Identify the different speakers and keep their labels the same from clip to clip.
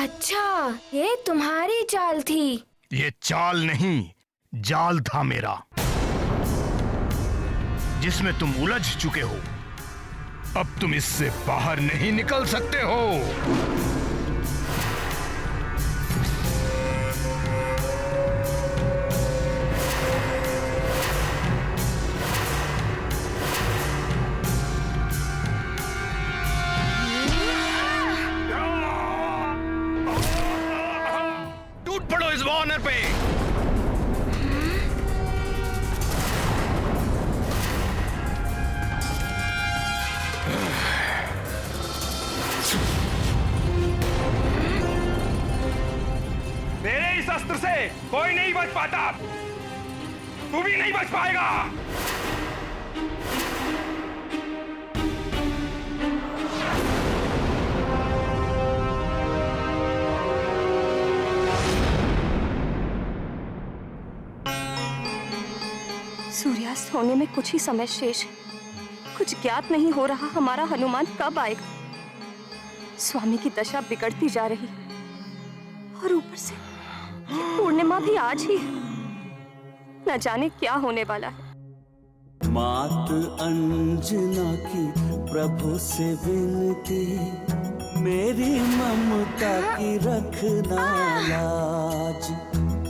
Speaker 1: अच्छा, ये तुम्हारी चाल थी।
Speaker 2: ये चाल नहीं, जाल था मेरा, जिसमें तुम उलझ चुके हो। अब तुम इससे बाहर नहीं निकल सकते हो। टूट पड़ो इस वानर पे।
Speaker 3: मेरे इस अस्त्र से कोई नहीं बच पाता, तू भी नहीं बच पाएगा।
Speaker 4: सूर्यास्त होने में कुछ ही समय शेष है। कुछ ज्ञात नहीं हो रहा हमारा हनुमान कब आएगा। स्वामी की दशा बिगड़ती जा रही और ऊपर से पूर्णिमा भी आज ही है। न जाने क्या होने वाला है।
Speaker 5: मात अंजना की प्रभु से विनती, मेरी ममता की रखना लाज।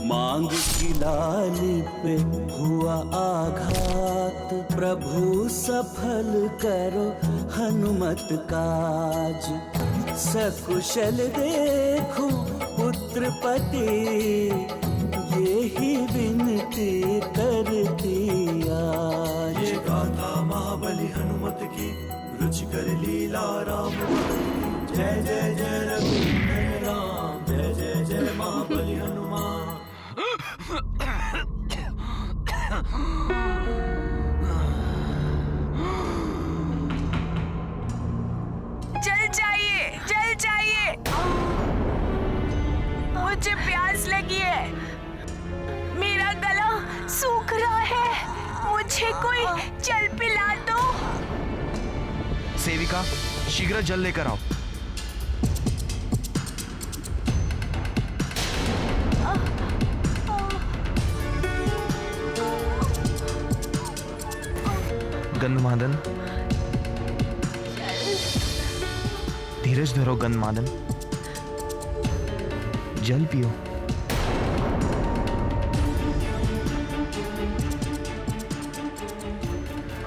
Speaker 5: मांग की लाली पे हुआ आघात, प्रभु सफल करो हनुमत काज। सकुशल देखो पुत्र पति, ये ही विनती करती आज।
Speaker 6: ये गाथा महाबली हनुमत की, रुचि कर लीला राम। जय जय जय रघुनंदन राम, जय जय जय महाबली हनुमान।
Speaker 7: जल चाहिए, मुझे प्यास लगी है, मेरा गला सूख रहा है, मुझे कोई जल पिला दो।
Speaker 8: सेविका, शीघ्र जल लेकर आओ। गंधमादन, धीरज धरो गंधमादन, जल पियो।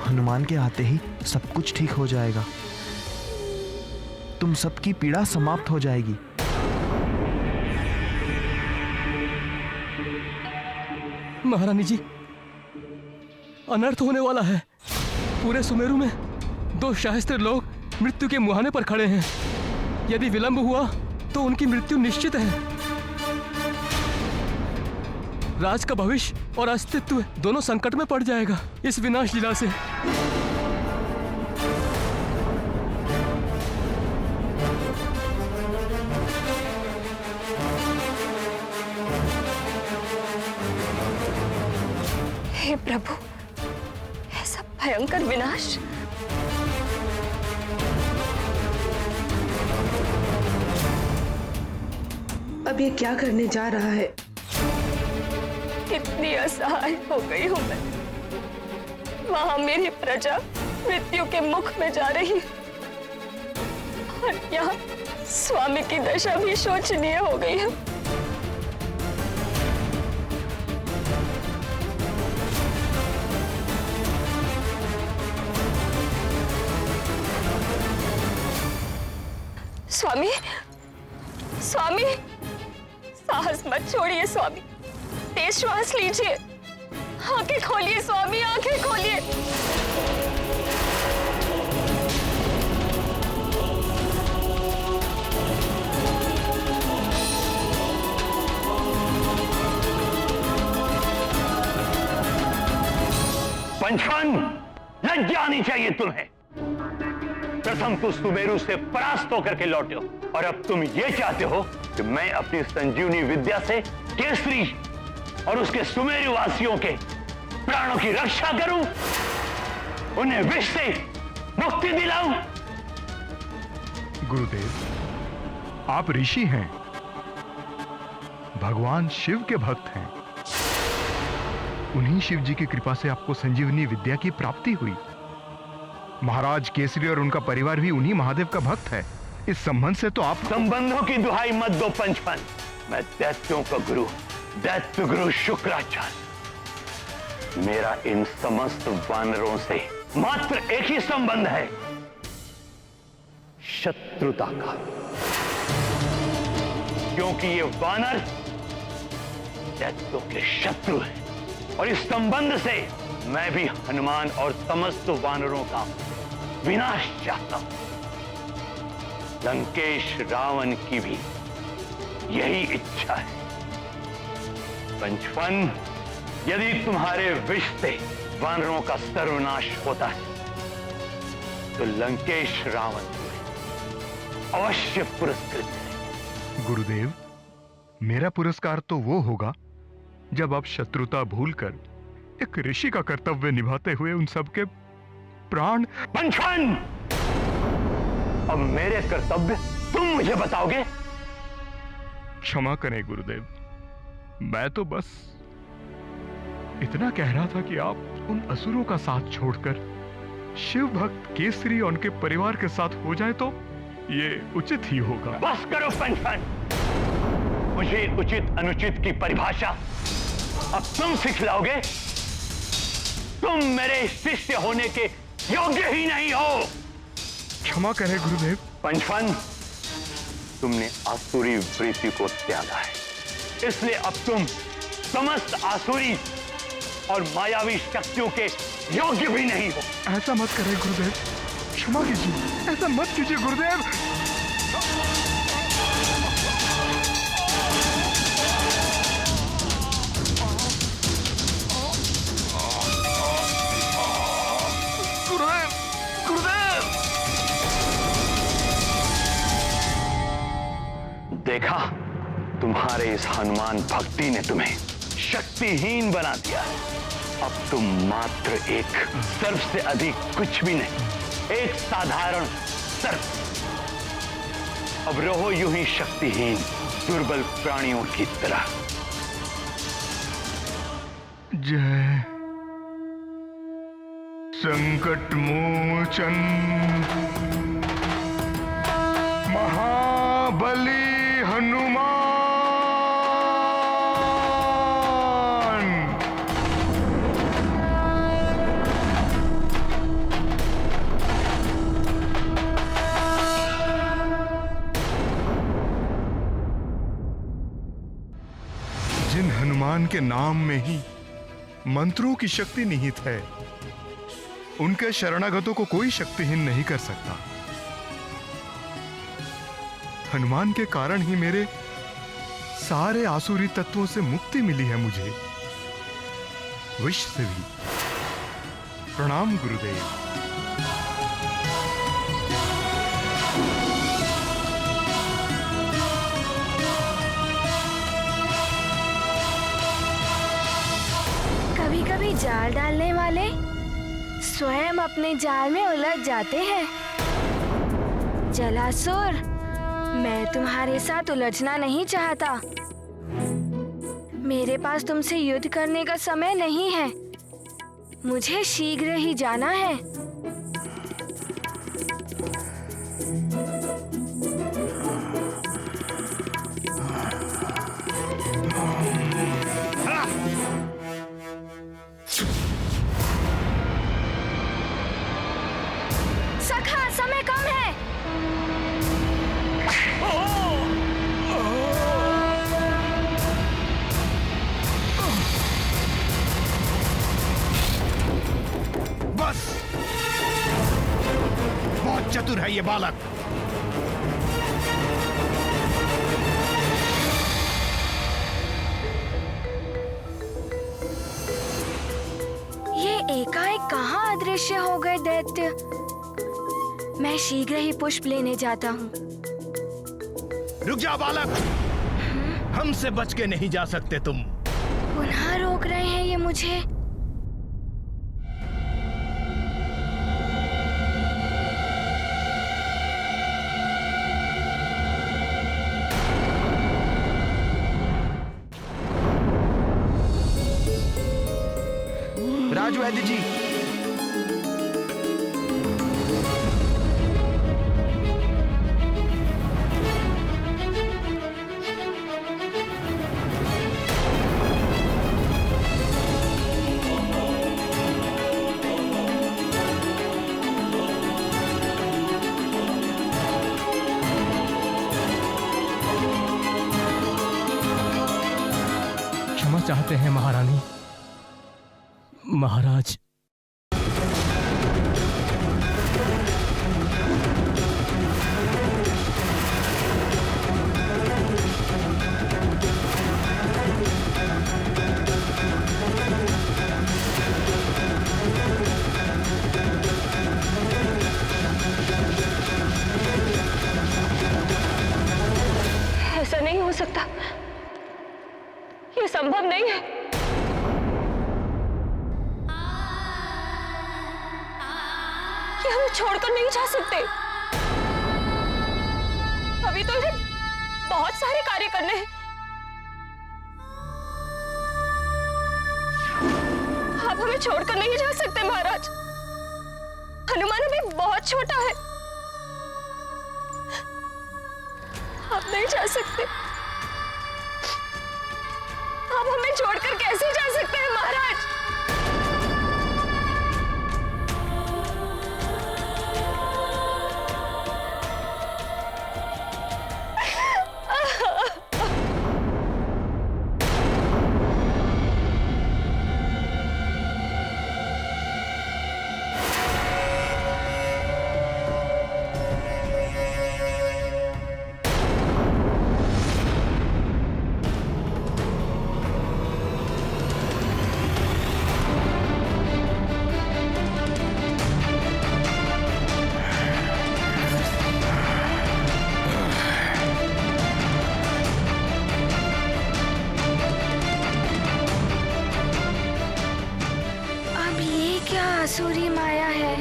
Speaker 8: हनुमान के आते ही सब कुछ ठीक हो जाएगा। तुम सबकी पीड़ा समाप्त हो जाएगी।
Speaker 9: महारानी जी, अनर्थ होने वाला है। पूरे सुमेरु में 2 शास्त्र लोग मृत्यु के मुहाने पर खड़े हैं। यदि विलंब हुआ तो उनकी मृत्यु निश्चित है। राज का भविष्य और अस्तित्व दोनों संकट में पड़ जाएगा इस विनाश लीला से।
Speaker 4: हे प्रभु, ऐसा भयंकर विनाश।
Speaker 10: अब ये क्या करने जा रहा है?
Speaker 4: इतनी असहाय हो गई हूं मैं। वहां मेरी प्रजा मृत्यु के मुख में जा रही और यहाँ स्वामी की दशा भी शोचनीय हो गई है। स्वामी, स्वामी, साहस मत छोड़िए स्वामी, तेज श्वास लीजिए, आंखें खोलिए स्वामी, आंखें खोलिए।
Speaker 3: पंचफन, लज्जा आनी चाहिए तुम्हें। प्रथम तुम सुमेरु से परास्त होकर के लौटे हो और अब तुम ये चाहते हो कि मैं अपनी संजीवनी विद्या से केसरी और उसके सुमेरु वासियों के प्राणों की रक्षा करूं, उन्हें विष से मुक्ति दिलाऊं।
Speaker 2: गुरुदेव, आप ऋषि हैं भगवान शिव के भक्त हैं। उन्हीं शिव जी की कृपा से आपको संजीवनी विद्या की प्राप्ति हुई। महाराज केसरी और उनका परिवार भी उन्हीं महादेव का भक्त है। इस संबंध से तो आप
Speaker 3: संबंधों की दुहाई मत दो पंचफन। मैं दैत्यों का गुरु, दैत्य गुरु शुक्राचार्य, मेरा इन समस्त वानरों से मात्र एक ही संबंध है, शत्रुता का। क्योंकि ये वानर दैत्यों के शत्रु हैं और इस संबंध से मैं भी हनुमान और समस्त वानरों का विनाश चाहता हूं। लंकेश रावण की भी यही इच्छा है। पंचफन, यदि तुम्हारे विष से वानरों का सर्वनाश होता है तो लंकेश रावण अवश्य पुरस्कृत है।
Speaker 2: गुरुदेव, मेरा पुरस्कार तो वो होगा जब आप शत्रुता भूलकर एक ऋषि का कर्तव्य निभाते हुए उन सबके प्राण।
Speaker 3: पंचफन, अब मेरे कर्तव्य तुम मुझे बताओगे?
Speaker 2: क्षमा करें गुरुदेव, मैं तो बस इतना कह रहा था कि आप उन असुरों का साथ छोड़कर शिव भक्त केसरी और उनके परिवार के साथ हो जाए तो ये उचित ही होगा।
Speaker 3: बस करो पंचफन, मुझे उचित अनुचित की परिभाषा अब तुम सिखलाओगे। तुम मेरे शिष्य होने के योग्य ही नहीं हो।
Speaker 2: क्षमा करें गुरुदेव।
Speaker 3: पंचफन, तुमने आसुरी वृत्ति को त्यागा है, इसलिए अब तुम समस्त आसुरी और मायावी शक्तियों के योग्य भी नहीं हो।
Speaker 2: ऐसा मत करें गुरुदेव, क्षमा कीजिए, ऐसा मत कीजिए गुरुदेव।
Speaker 3: देखा, तुम्हारे इस हनुमान भक्ति ने तुम्हें शक्तिहीन बना दिया है। अब तुम मात्र एक सर्प से अधिक कुछ भी नहीं, एक साधारण सर्प। अब रहो यूं ही शक्तिहीन दुर्बल प्राणियों की तरह।
Speaker 2: जय संकट मोचन महाबली हनुमान। जिन हनुमान के नाम में ही मंत्रों की शक्ति निहित है, उनके शरणागतों को कोई शक्तिहीन नहीं कर सकता। हनुमान के कारण ही मेरे सारे आसुरी तत्वों से मुक्ति मिली है मुझे, विष से भी। प्रणाम गुरुदेव।
Speaker 1: कभी कभी जाल डालने वाले स्वयं अपने जाल में उलझ जाते हैं। जलासुर, मैं तुम्हारे साथ उलझना नहीं चाहता। मेरे पास तुमसे युद्ध करने का समय नहीं है। मुझे शीघ्र ही जाना है। सखा, समय कम है।
Speaker 2: बस, बहुत चतुर है ये बालक।
Speaker 1: ये एकाएक कहाँ अदृश्य हो गए दैत्य। मैं शीघ्र ही पुष्प लेने जाता हूँ।
Speaker 2: रुक जा बालक, हमसे बच के नहीं जा सकते तुम।
Speaker 1: पुनः रोक रहे हैं ये मुझे।
Speaker 8: महाराज वैद्य जी।
Speaker 9: क्षमा चाहते हैं महारानी। महाराज,
Speaker 4: ऐसा नहीं हो सकता, ये संभव नहीं है। ये हम छोड़कर नहीं जा सकते। अभी तो इन्हें बहुत सारे कार्य करने हैं। आप हमें छोड़कर नहीं जा सकते महाराज। हनुमान अभी बहुत छोटा है, आप नहीं जा सकते। आप हमें छोड़कर कैसे जा सकते हैं महाराज?
Speaker 1: आसुरी माया है।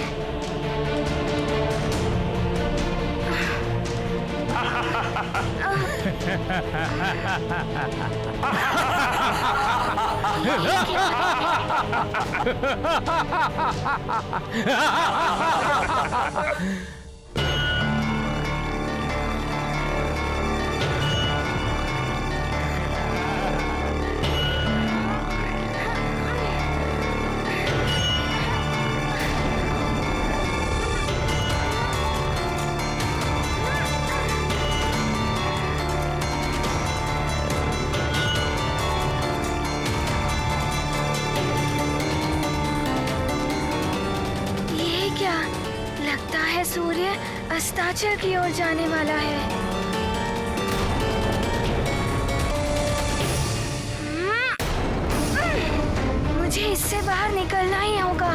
Speaker 1: लगता है सूर्य अस्ताचल की ओर जाने वाला है। मुझे इससे बाहर निकलना ही होगा।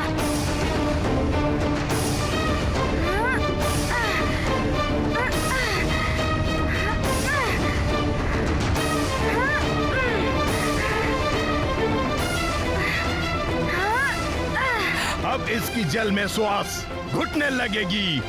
Speaker 11: अब इसकी जल में श्वास घुटने लगेगी।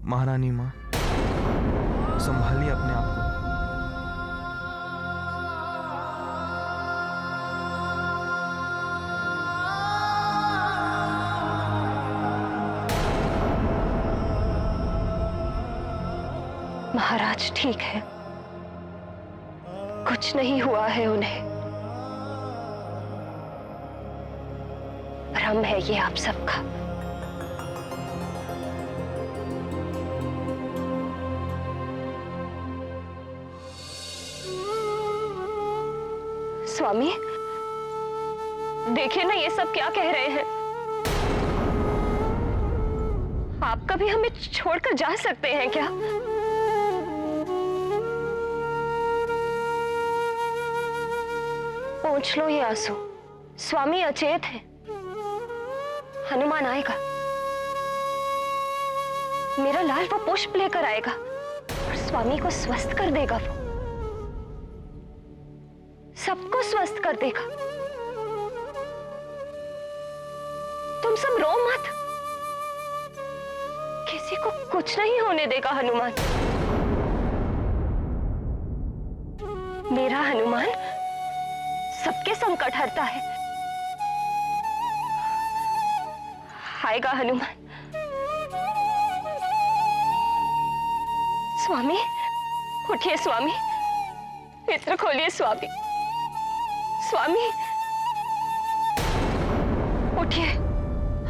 Speaker 8: महारानी माँ, संभालिए अपने आप को।
Speaker 4: महाराज ठीक है, कुछ नहीं हुआ है उन्हें। भ्रम है ये आप सबका। स्वामी, देखिए ना ये सब क्या कह रहे हैं। आप कभी हमें छोड़कर जा सकते हैं क्या? पोंछ लो ये आंसू। स्वामी अचेत है, हनुमान आएगा, मेरा लाल वो पुष्प लेकर आएगा और स्वामी को स्वस्थ कर देगा। वो सबको स्वस्थ कर देगा। तुम सब रो मत। किसी को कुछ नहीं होने देगा हनुमान। मेरा हनुमान सबके संकट हरता है। आएगा हनुमान। स्वामी उठिए, स्वामी नेत्र खोलिए, स्वामी। स्वामी उठिए,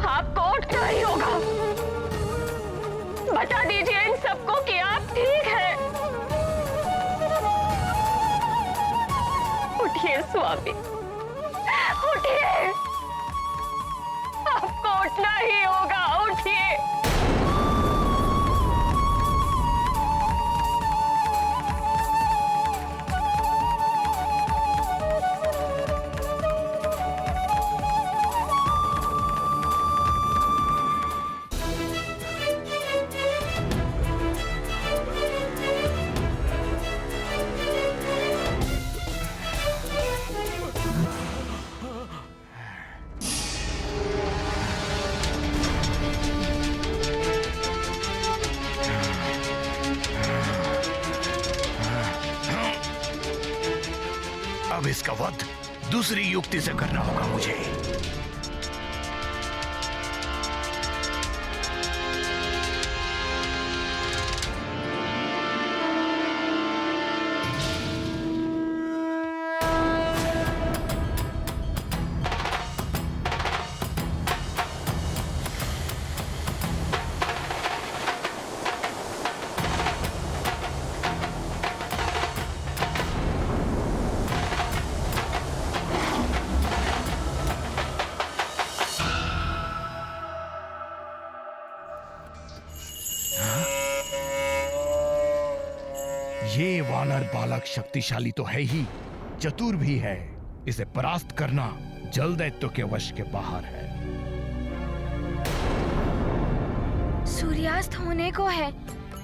Speaker 4: आपको उठना ही होगा। बता दीजिए इन सबको कि आप ठीक हैं। उठिए स्वामी, उठिए, आपको उठना ही होगा। उठिए।
Speaker 11: अब इसका वध दूसरी युक्ति से करना होगा मुझे। ये वानर बालक शक्तिशाली तो है ही, चतुर भी है। इसे परास्त करना जल दैत्य के वश के बाहर है।
Speaker 1: सूर्यास्त होने को है।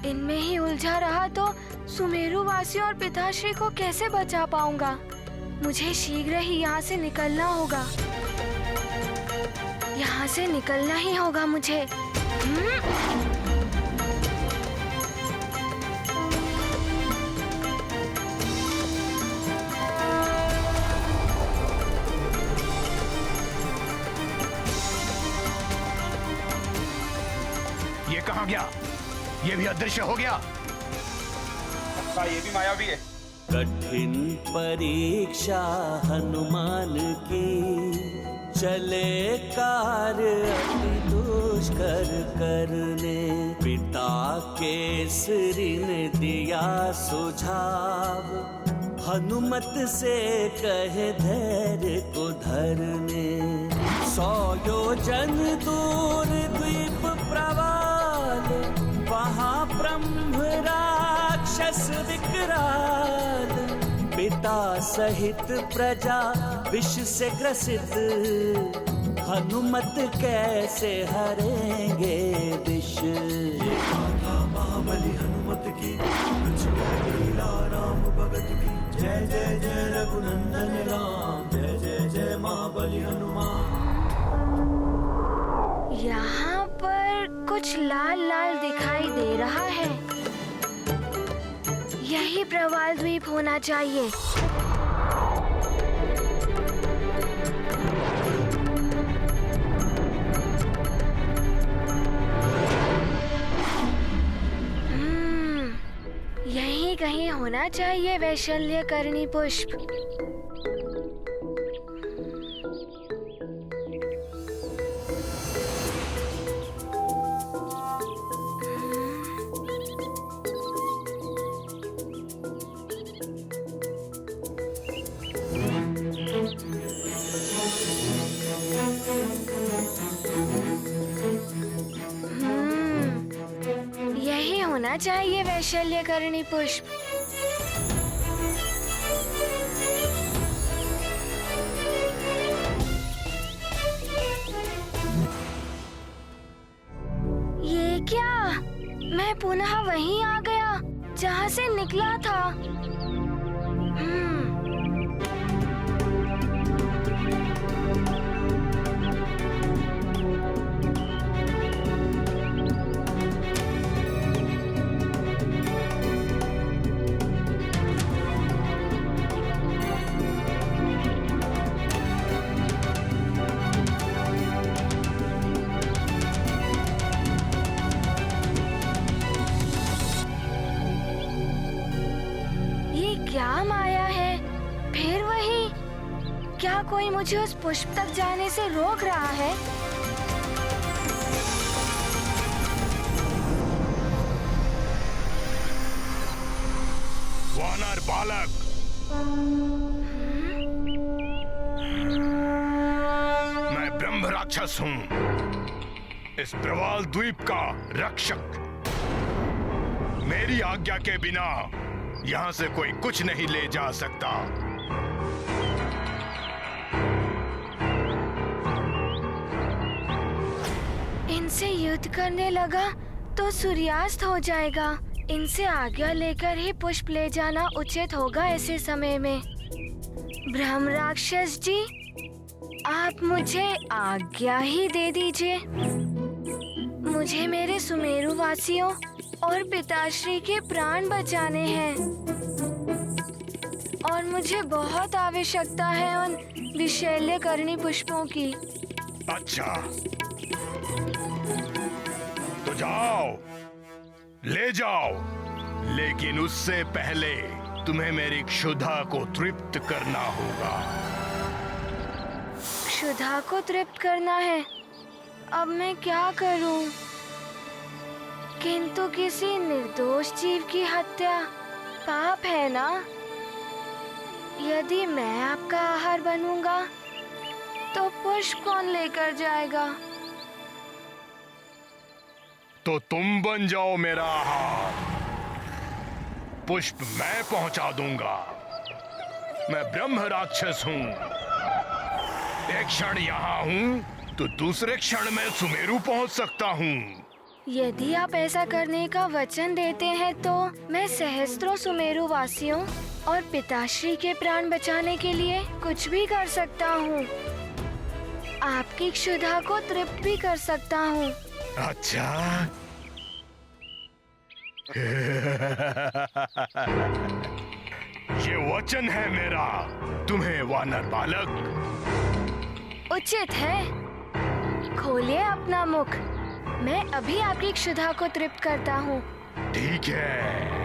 Speaker 1: इनमें ही उलझा रहा तो सुमेरु वासियों और पिताश्री को कैसे बचा पाऊंगा। मुझे शीघ्र ही यहाँ से निकलना होगा। यहाँ से निकलना ही होगा मुझे।
Speaker 11: ये कहाँ गया? ये भी अदृश्य हो गया।
Speaker 12: ये भी मायावी है।
Speaker 5: कठिन परीक्षा हनुमान की, चले कार्य अति दुष्कर करने। पिता केसरी ने दिया सुझाव, हनुमत से कहे धैर्य को धरने। 100 योजन दूर द्वीप प्रवाल, वहाँ ब्रह्म राक्षस विकराल। पिता सहित प्रजा विष से ग्रसित, हनुमत कैसे हरेंगे विष।
Speaker 6: ये गाथा महाबली हनुमत की, लीला राम भगत की। जय जय जय रघुनंदन राम, जय जय जय महाबली हनुमान।
Speaker 1: यहाँ पर कुछ लाल लाल दिखाई दे रहा है। यही प्रवाल द्वीप होना चाहिए। यहीं कहीं होना चाहिए वैशल्यकरणी पुष्प। यही होना चाहिए वैशल्यकरणी पुष्प। ये क्या? मैं पुनः वहीं आ गया जहाँ से निकला था। क्या कोई मुझे उस पुष्प तक जाने से रोक रहा है?
Speaker 11: वानर बालक, मैं ब्रह्म राक्षस हूं, इस प्रवाल द्वीप का रक्षक। मेरी आज्ञा के बिना यहां से कोई कुछ नहीं ले जा सकता।
Speaker 1: इनसे युद्ध करने लगा तो सूर्यास्त हो जाएगा। इनसे आज्ञा लेकर ही पुष्प ले जाना उचित होगा ऐसे समय में। ब्रह्म राक्षस जी, आप मुझे आज्ञा ही दे दीजिए। मुझे मेरे सुमेरु वासियों और पिताश्री के प्राण बचाने हैं और मुझे बहुत आवश्यकता है उन विशैल्यकर्णी पुष्पों की।
Speaker 11: अच्छा, तो जाओ, ले जाओ, लेकिन उससे पहले तुम्हें मेरी क्षुधा को तृप्त करना होगा।
Speaker 1: क्षुधा को तृप्त करना है? अब मैं क्या करूं? किंतु किसी निर्दोष जीव की हत्या पाप है ना? यदि मैं आपका आहार बनूंगा तो पुष्प कौन लेकर जाएगा?
Speaker 11: तो तुम बन जाओ मेरा आहार। पुष्प मैं पहुंचा दूंगा। मैं ब्रह्म राक्षस हूं। एक क्षण यहां हूं तो दूसरे क्षण में सुमेरु पहुंच सकता हूं।
Speaker 1: यदि आप ऐसा करने का वचन देते हैं तो मैं सहस्त्रों सुमेरु वासियों और पिताश्री के प्राण बचाने के लिए कुछ भी कर सकता हूँ। आपकी क्षुधा को तृप्त भी कर सकता हूँ।
Speaker 11: अच्छा, ये वचन है मेरा तुम्हें, वानर बालक।
Speaker 1: उचित है, खोलिए अपना मुख। मैं अभी आपकी क्षुधा को तृप्त करता हूँ।
Speaker 11: ठीक है।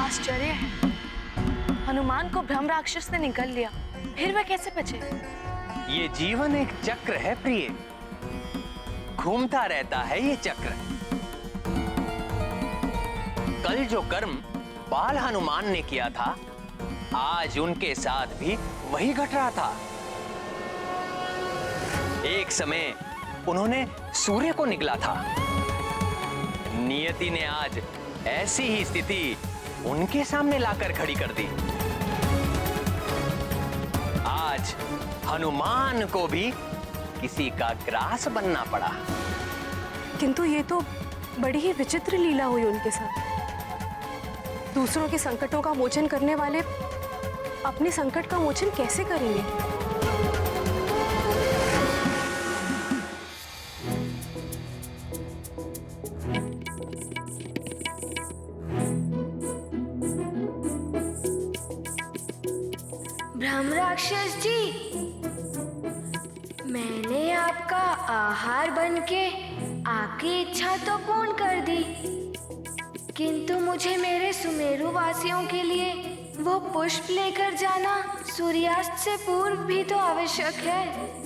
Speaker 10: आश्चर्य है, हनुमान को ब्रह्म राक्षस ने निगल लिया, फिर वह कैसे बचे?
Speaker 13: ये जीवन एक चक्र है प्रिय, घूमता रहता है ये चक्र। कल जो कर्म बाल हनुमान ने किया था, आज उनके साथ भी वही घट रहा था। एक समय उन्होंने सूर्य को निगला था। नियति ने आज ऐसी ही स्थिति उनके सामने लाकर खड़ी कर दी। आज हनुमान को भी किसी का ग्रास बनना पड़ा।
Speaker 4: किंतु ये तो बड़ी ही विचित्र लीला हुई उनके साथ। दूसरों के संकटों का मोचन करने वाले अपने संकट का मोचन कैसे करेंगे?
Speaker 1: ब्रह्म राक्षस जी, मैंने आपका आहार बनके आपकी इच्छा तो पूर्ण कर दी, किंतु मुझे मेरे सुमेरु वासियों के लिए वो पुष्प लेकर जाना सूर्यास्त से पूर्व भी तो आवश्यक है।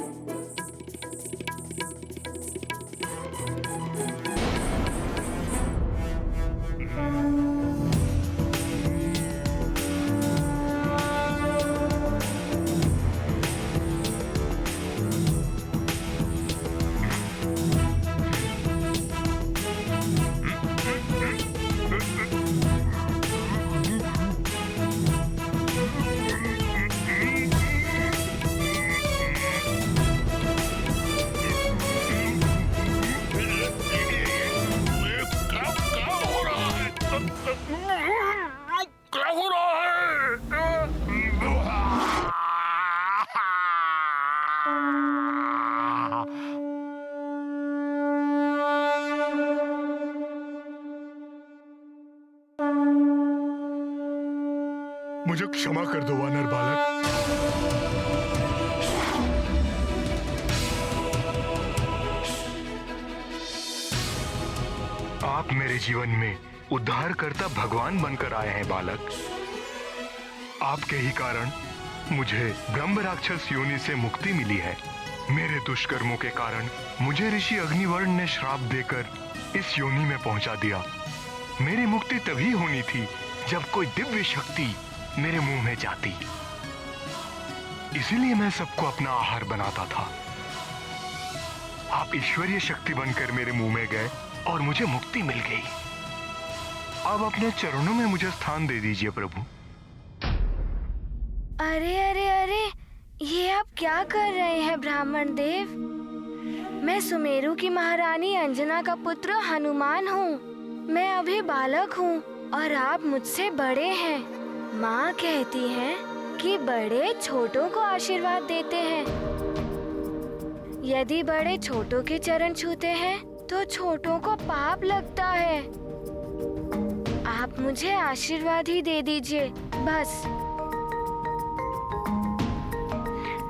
Speaker 11: मुझे क्षमा कर दो वानर बालक। आप मेरे जीवन में उद्धारकर्ता भगवान बनकर आए हैं बालक। आपके ही कारण मुझे ब्रह्म राक्षस योनि से मुक्ति मिली है। मेरे दुष्कर्मों के कारण मुझे ऋषि अग्निवर्ण ने श्राप देकर इस योनि में पहुंचा दिया। मेरी मुक्ति तभी होनी थी जब कोई दिव्य शक्ति मेरे मुंह में जाती। इसीलिए मैं सबको अपना आहार बनाता था। आप ईश्वरीय शक्ति बनकर मेरे मुंह में गए और मुझे मुक्ति मिल गई। अब अपने चरणों में मुझे स्थान दे दीजिए प्रभु।
Speaker 1: अरे अरे अरे, ये आप क्या कर रहे हैं ब्राह्मण देव? मैं सुमेरु की महारानी अंजना का पुत्र हनुमान हूँ। मैं अभी बालक हूँ और आप मुझसे बड़े हैं। माँ कहती हैं कि बड़े छोटों को आशीर्वाद देते हैं। यदि बड़े छोटों के चरण छूते हैं तो छोटों को पाप लगता है। आप मुझे आशीर्वाद ही दे दीजिए बस।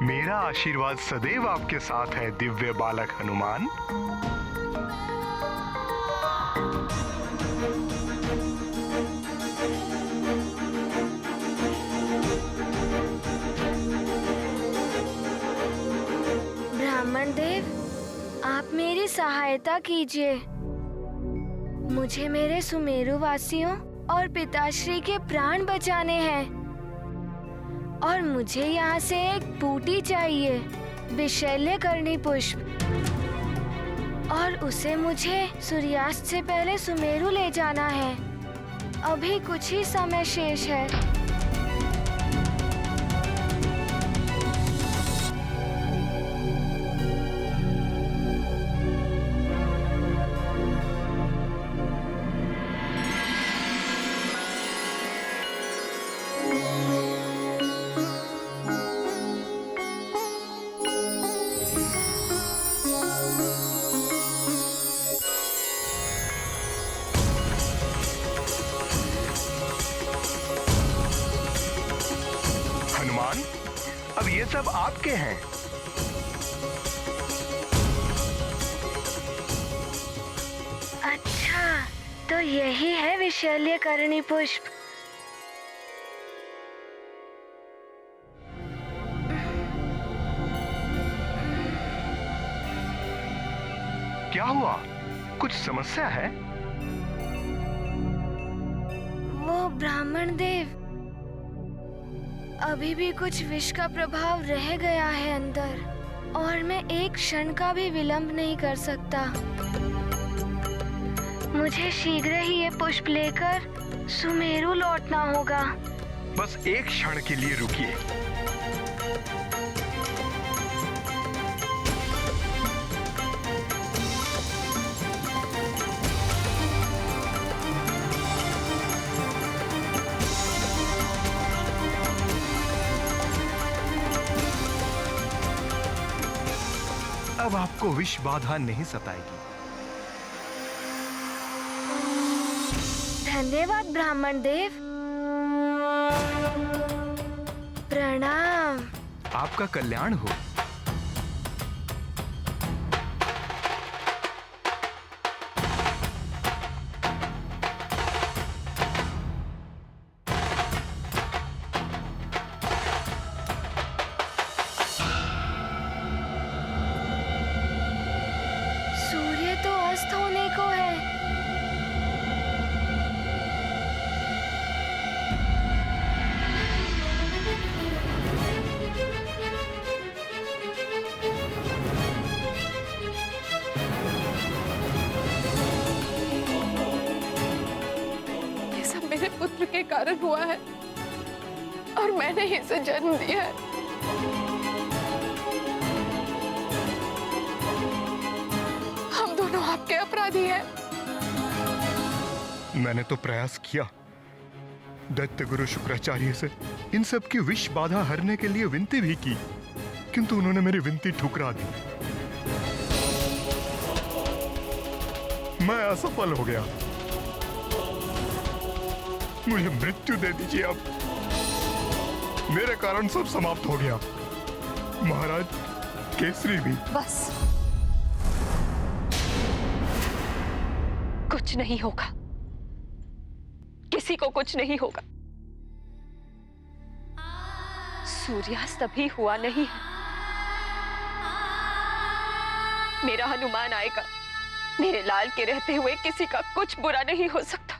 Speaker 11: मेरा आशीर्वाद सदैव आपके साथ है दिव्य बालक हनुमान।
Speaker 1: ब्राह्मण देव, आप मेरी सहायता कीजिए। मुझे मेरे सुमेरु वासियों और पिताश्री के प्राण बचाने हैं और मुझे यहाँ से एक बूटी चाहिए, विशल्यकर्णी पुष्प, और उसे मुझे सूर्यास्त से पहले सुमेरु ले जाना है। अभी कुछ ही समय शेष है।
Speaker 11: अब ये सब आपके हैं।
Speaker 1: अच्छा, तो यही है विशल्यकर्णी पुष्प।
Speaker 11: क्या हुआ? कुछ समस्या है?
Speaker 1: वो ब्राह्मण देव, अभी भी कुछ विष का प्रभाव रह गया है अंदर और मैं एक क्षण का भी विलंब नहीं कर सकता। मुझे शीघ्र ही ये पुष्प लेकर सुमेरु लौटना होगा।
Speaker 11: बस एक क्षण के लिए रुकिए।
Speaker 8: अब आपको विष बाधा नहीं सताएगी।
Speaker 1: धन्यवाद ब्राह्मण देव। प्रणाम।
Speaker 8: आपका कल्याण हो।
Speaker 1: सूर्य तो अस्त होने को है।
Speaker 10: ये सब मेरे पुत्र के कारण हुआ है और मैंने ही इसे जन्म दिया है। हम दोनों आपके अपराधी हैं।
Speaker 11: मैंने तो प्रयास किया दैत्य गुरु शुक्राचार्य से इन सब की विष बाधा हरने के लिए विनती भी की,
Speaker 2: किंतु उन्होंने मेरी विनती ठुकरा दी। मैं असफल हो गया। मुझे मृत्यु दे दीजिए अब। मेरे कारण सब समाप्त हो गया। महाराज केसरी भी।
Speaker 4: बस, कुछ नहीं होगा, किसी को कुछ नहीं होगा। सूर्यास्त अभी हुआ नहीं है। मेरा हनुमान आएगा। मेरे लाल के रहते हुए किसी का कुछ बुरा नहीं हो सकता।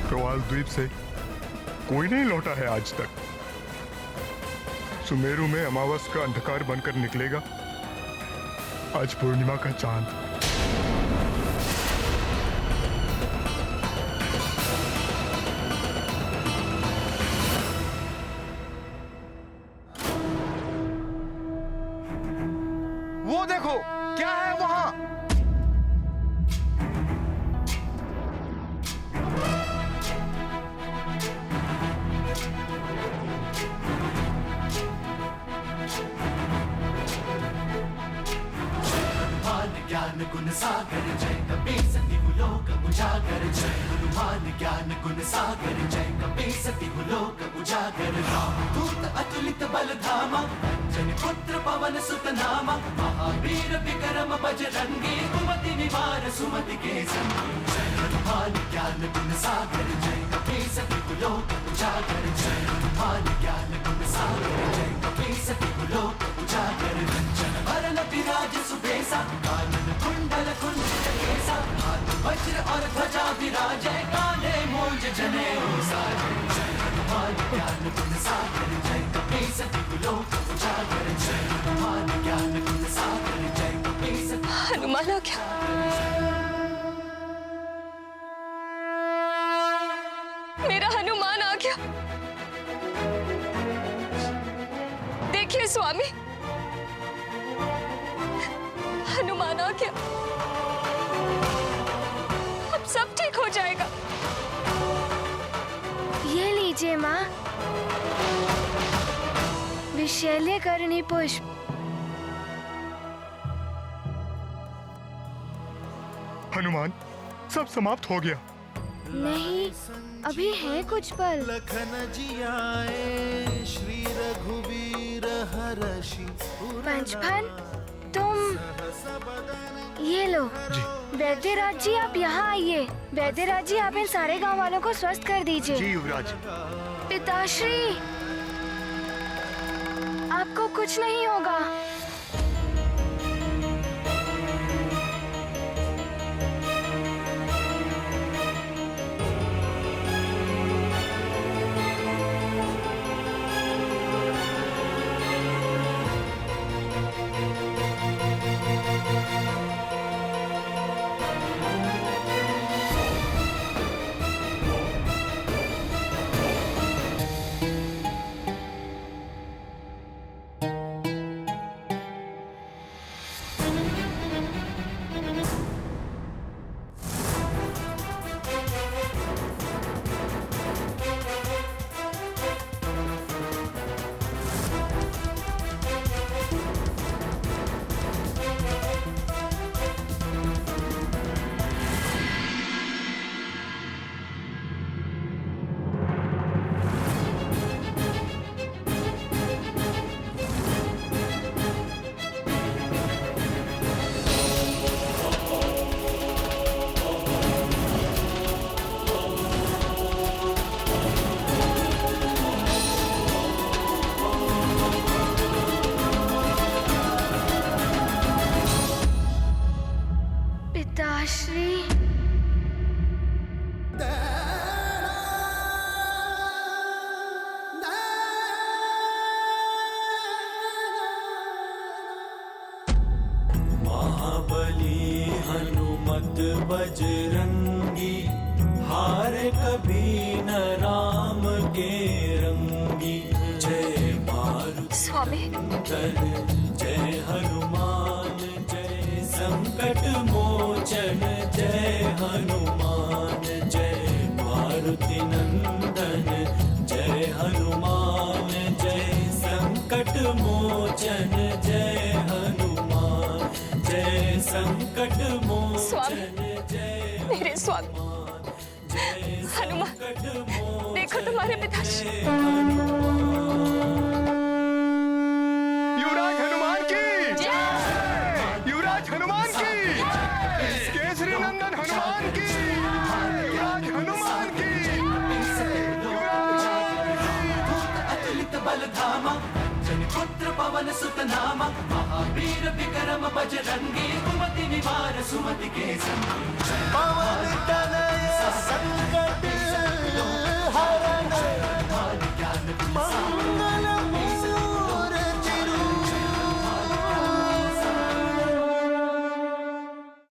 Speaker 2: प्रवाल द्वीप से कोई नहीं लौटा है आज तक। सुमेरु में अमावस का अंधकार बनकर निकलेगा आज पूर्णिमा का चांद।
Speaker 11: वो देखो क्या है वहां।
Speaker 6: ज्ञान गुण सागर जय कपी सती लोक उजागर। जय हनुमान ज्ञान गुण सागर जय कपी सती लोक उजागर। राम दूत अतुलित बल धामा अंजनी पुत्र पवन सुत नामा। महावीर विक्रम बजरंगी कुमति निवार सुमति के संगी। जय हनुमान ज्ञान गुण सागर जय कपी सती लोक उजागर। जय हनुमान ज्ञान गुण सागर जय कपी सती लोक उजागर। कंचन वरण विराज सुबेसा कानन कुंडल कुंचित केसा। हाथ वज्र और ध्वजा विराजे काले मूंज जनेऊ साजे। जय हनुमान ज्ञान गुण सागर जय कपी सती लोक उजागर। जय हनुमान ज्ञान गुण सागर जय कपी सती।
Speaker 4: हनुमान आ गया। मेरा हनुमान आ गया। देखिए स्वामी, हनुमान आ गया। अब सब ठीक हो जाएगा।
Speaker 1: ये लीजिए माँ, विशैल्य करणी पुष्प।
Speaker 2: हनुमान सब समाप्त हो गया।
Speaker 1: नहीं, अभी है कुछ पल।
Speaker 6: लखन जियाए श्री रघुवीर हर्षि।
Speaker 1: पंचफन, तुम ये लो। वैद्यराज जी आप यहाँ आइए। वैद्यराज जी आप इन सारे गांव वालों को स्वस्थ कर दीजिए।
Speaker 2: जी युवराज।
Speaker 1: पिताश्री, आपको कुछ नहीं होगा।
Speaker 5: दूत बजरंगी, हार कभी न राम के रंगी। जय मारुति
Speaker 4: स्वामी,
Speaker 5: जय हनुमान, जय संकट मोचन, जय हनुमान। जय मारुति नंदन, जय हनुमान, जय संकट मोचन, जय हनुमान। जय संकट मोचन, जय
Speaker 4: मेरे स्वामी हनुमान, देखो तुम्हारे पिताश्री।
Speaker 2: युवराज हनुमान की जय! युवराज हनुमान की केसरी नंदन हनुमान की, युवराज हनुमान की
Speaker 6: अतुलित बल धामा, जनिपुत्र पवन सुत नामा, महावीर विक्रम बजरंगी, कुमति निवार सुमति के संगी। पवन